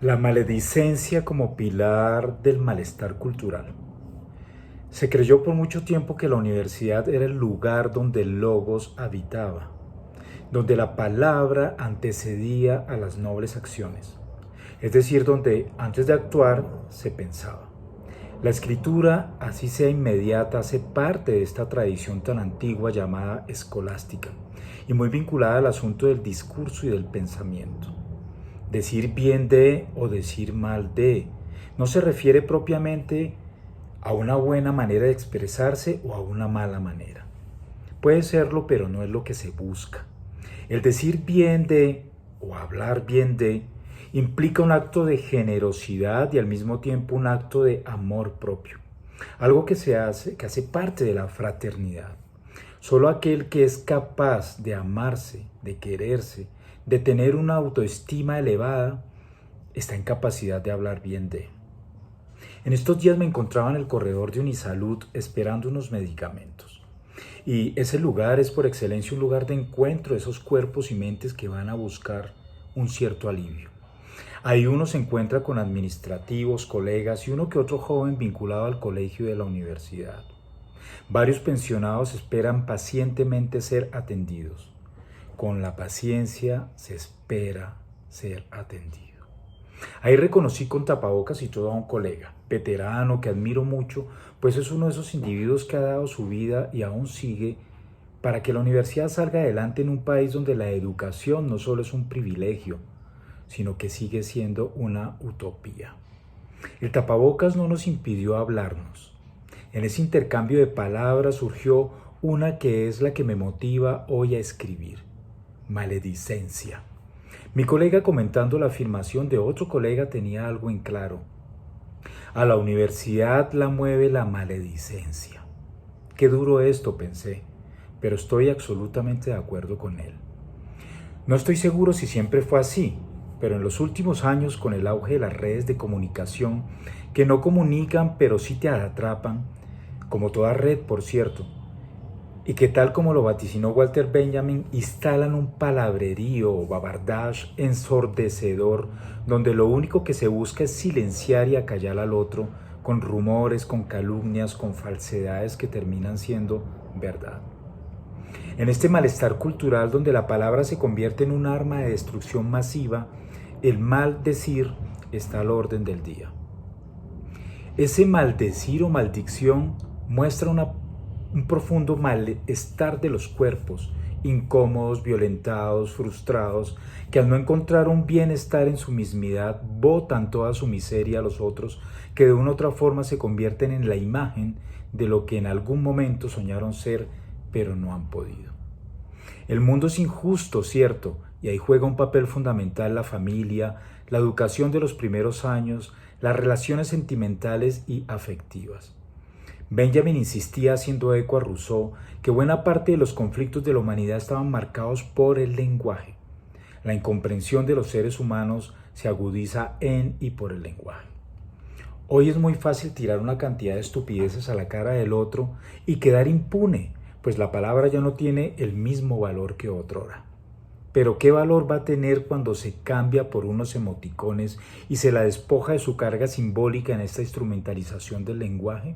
La maledicencia como pilar del malestar cultural. Se creyó por mucho tiempo que la universidad era el lugar donde el logos habitaba, donde la palabra antecedía a las nobles acciones, es decir, donde antes de actuar se pensaba. La escritura, así sea inmediata, hace parte de esta tradición tan antigua llamada escolástica y muy vinculada al asunto del discurso y del pensamiento. Decir bien de o decir mal de no se refiere propiamente a una buena manera de expresarse o a una mala manera. Puede serlo, pero no es lo que se busca. El decir bien de o hablar bien de implica un acto de generosidad y al mismo tiempo un acto de amor propio. Algo que hace parte de la fraternidad. Solo aquel que es capaz de amarse, de quererse, de tener una autoestima elevada, está en capacidad de hablar bien de. En estos días me encontraba en el corredor de Unisalud esperando unos medicamentos. Y ese lugar es por excelencia un lugar de encuentro de esos cuerpos y mentes que van a buscar un cierto alivio. Ahí uno se encuentra con administrativos, colegas y uno que otro joven vinculado al colegio de la universidad. Varios pensionados esperan pacientemente ser atendidos. Con la paciencia se espera ser atendido. Ahí reconocí con tapabocas y todo a un colega, veterano que admiro mucho, pues es uno de esos individuos que ha dado su vida y aún sigue para que la universidad salga adelante en un país donde la educación no solo es un privilegio, sino que sigue siendo una utopía. El tapabocas no nos impidió hablarnos. En ese intercambio de palabras surgió una que es la que me motiva hoy a escribir: maledicencia. Mi colega, comentando la afirmación de otro colega, tenía algo en claro. A la universidad la mueve la maledicencia. Qué duro esto, pensé, pero estoy absolutamente de acuerdo con él. No estoy seguro si siempre fue así, pero en los últimos años, con el auge de las redes de comunicación, que no comunican pero sí te atrapan, como toda red, por cierto, y que, tal como lo vaticinó Walter Benjamin, instalan un palabrerío o bavardage ensordecedor, donde lo único que se busca es silenciar y acallar al otro, con rumores, con calumnias, con falsedades que terminan siendo verdad. En este malestar cultural donde la palabra se convierte en un arma de destrucción masiva, el maldecir está al orden del día. Ese maldecir o maldición muestra un profundo malestar de los cuerpos, incómodos, violentados, frustrados, que al no encontrar un bienestar en su mismidad, botan toda su miseria a los otros, que de una u otra forma se convierten en la imagen de lo que en algún momento soñaron ser, pero no han podido. El mundo es injusto, cierto, y ahí juega un papel fundamental la familia, la educación de los primeros años, las relaciones sentimentales y afectivas. Benjamin insistía, haciendo eco a Rousseau, que buena parte de los conflictos de la humanidad estaban marcados por el lenguaje. La incomprensión de los seres humanos se agudiza en y por el lenguaje. Hoy es muy fácil tirar una cantidad de estupideces a la cara del otro y quedar impune, pues la palabra ya no tiene el mismo valor que otrora. Pero ¿qué valor va a tener cuando se cambia por unos emoticones y se la despoja de su carga simbólica en esta instrumentalización del lenguaje?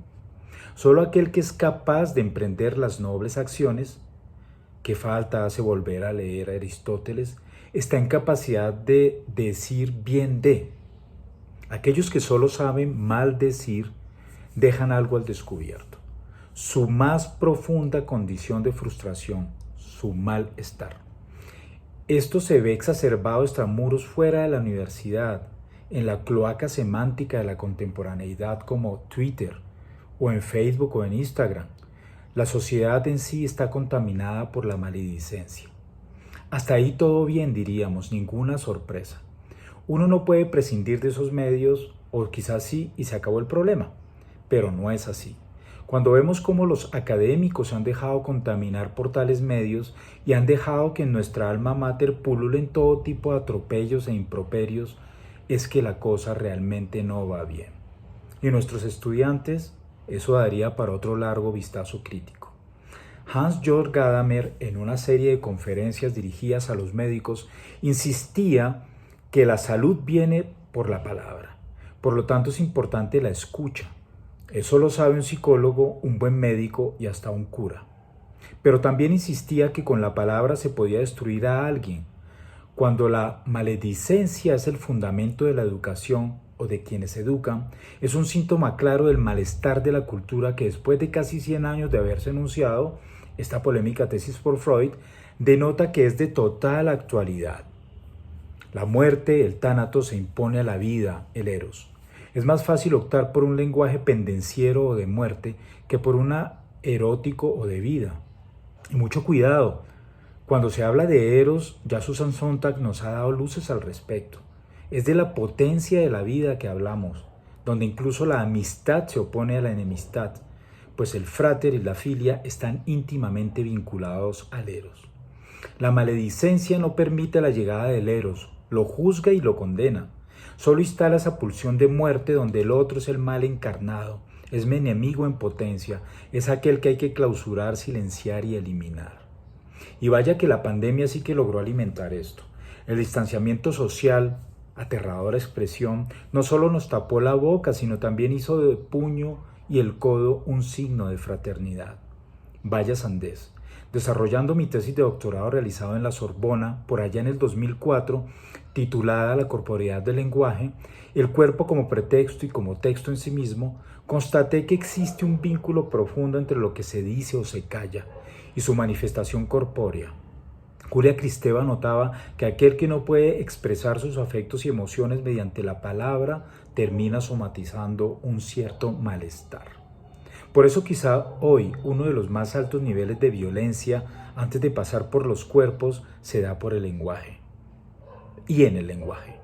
Solo aquel que es capaz de emprender las nobles acciones, que falta hace volver a leer a Aristóteles, está en capacidad de decir bien de. Aquellos que solo saben mal decir dejan algo al descubierto: su más profunda condición de frustración, su malestar. Esto se ve exacerbado extramuros fuera de la universidad, en la cloaca semántica de la contemporaneidad como Twitter, o en Facebook o en Instagram. La sociedad en sí está contaminada por la maledicencia. Hasta ahí todo bien, diríamos, ninguna sorpresa. Uno no puede prescindir de esos medios, o quizás sí, y se acabó el problema. Pero no es así. Cuando vemos cómo los académicos se han dejado contaminar por tales medios y han dejado que en nuestra alma mater pululen todo tipo de atropellos e improperios, es que la cosa realmente no va bien. Y nuestros estudiantes, eso daría para otro largo vistazo crítico. Hans-Georg Gadamer, en una serie de conferencias dirigidas a los médicos, insistía que la salud viene por la palabra. Por lo tanto, es importante la escucha. Eso lo sabe un psicólogo, un buen médico y hasta un cura. Pero también insistía que con la palabra se podía destruir a alguien. Cuando la maledicencia es el fundamento de la educación o de quienes educan, es un síntoma claro del malestar de la cultura que después de casi 100 años de haberse enunciado, esta polémica tesis por Freud, denota que es de total actualidad. La muerte, el tánatos, se impone a la vida, el eros. Es más fácil optar por un lenguaje pendenciero o de muerte que por una erótico o de vida. Y mucho cuidado, cuando se habla de eros, ya Susan Sontag nos ha dado luces al respecto. Es de la potencia de la vida que hablamos, donde incluso la amistad se opone a la enemistad, pues el frater y la filia están íntimamente vinculados al eros. La maledicencia no permite la llegada del eros, lo juzga y lo condena. Solo instala esa pulsión de muerte donde el otro es el mal encarnado, es mi enemigo en potencia, es aquel que hay que clausurar, silenciar y eliminar. Y vaya que la pandemia sí que logró alimentar esto. El distanciamiento social, aterradora expresión, no solo nos tapó la boca, sino también hizo del puño y el codo un signo de fraternidad. Vaya sandez. Desarrollando mi tesis de doctorado realizado en la Sorbona, por allá en el 2004, titulada La corporeidad del lenguaje, el cuerpo como pretexto y como texto en sí mismo, constaté que existe un vínculo profundo entre lo que se dice o se calla y su manifestación corpórea. Julia Kristeva notaba que aquel que no puede expresar sus afectos y emociones mediante la palabra termina somatizando un cierto malestar. Por eso quizá hoy uno de los más altos niveles de violencia antes de pasar por los cuerpos se da por el lenguaje y en el lenguaje.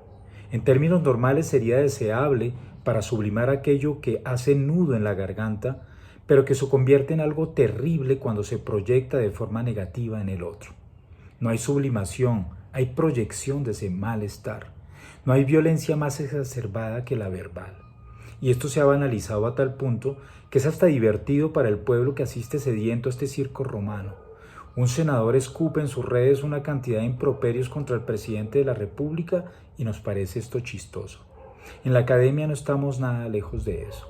En términos normales sería deseable para sublimar aquello que hace nudo en la garganta, pero que se convierte en algo terrible cuando se proyecta de forma negativa en el otro. No hay sublimación, hay proyección de ese malestar. No hay violencia más exacerbada que la verbal. Y esto se ha banalizado a tal punto que es hasta divertido para el pueblo que asiste sediento a este circo romano. Un senador escupe en sus redes una cantidad de improperios contra el presidente de la República y nos parece esto chistoso. En la academia no estamos nada lejos de eso.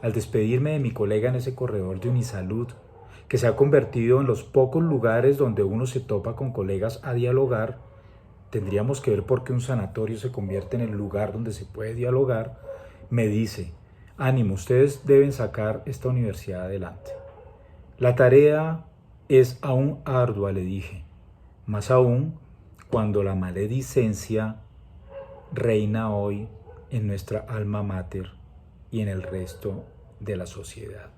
Al despedirme de mi colega en ese corredor de Unisalud, que se ha convertido en los pocos lugares donde uno se topa con colegas a dialogar, tendríamos que ver por qué un sanatorio se convierte en el lugar donde se puede dialogar, me dice: ánimo, ustedes deben sacar esta universidad adelante. La tarea es aún ardua, le dije, más aún cuando la maledicencia reina hoy en nuestra alma mater y en el resto de la sociedad.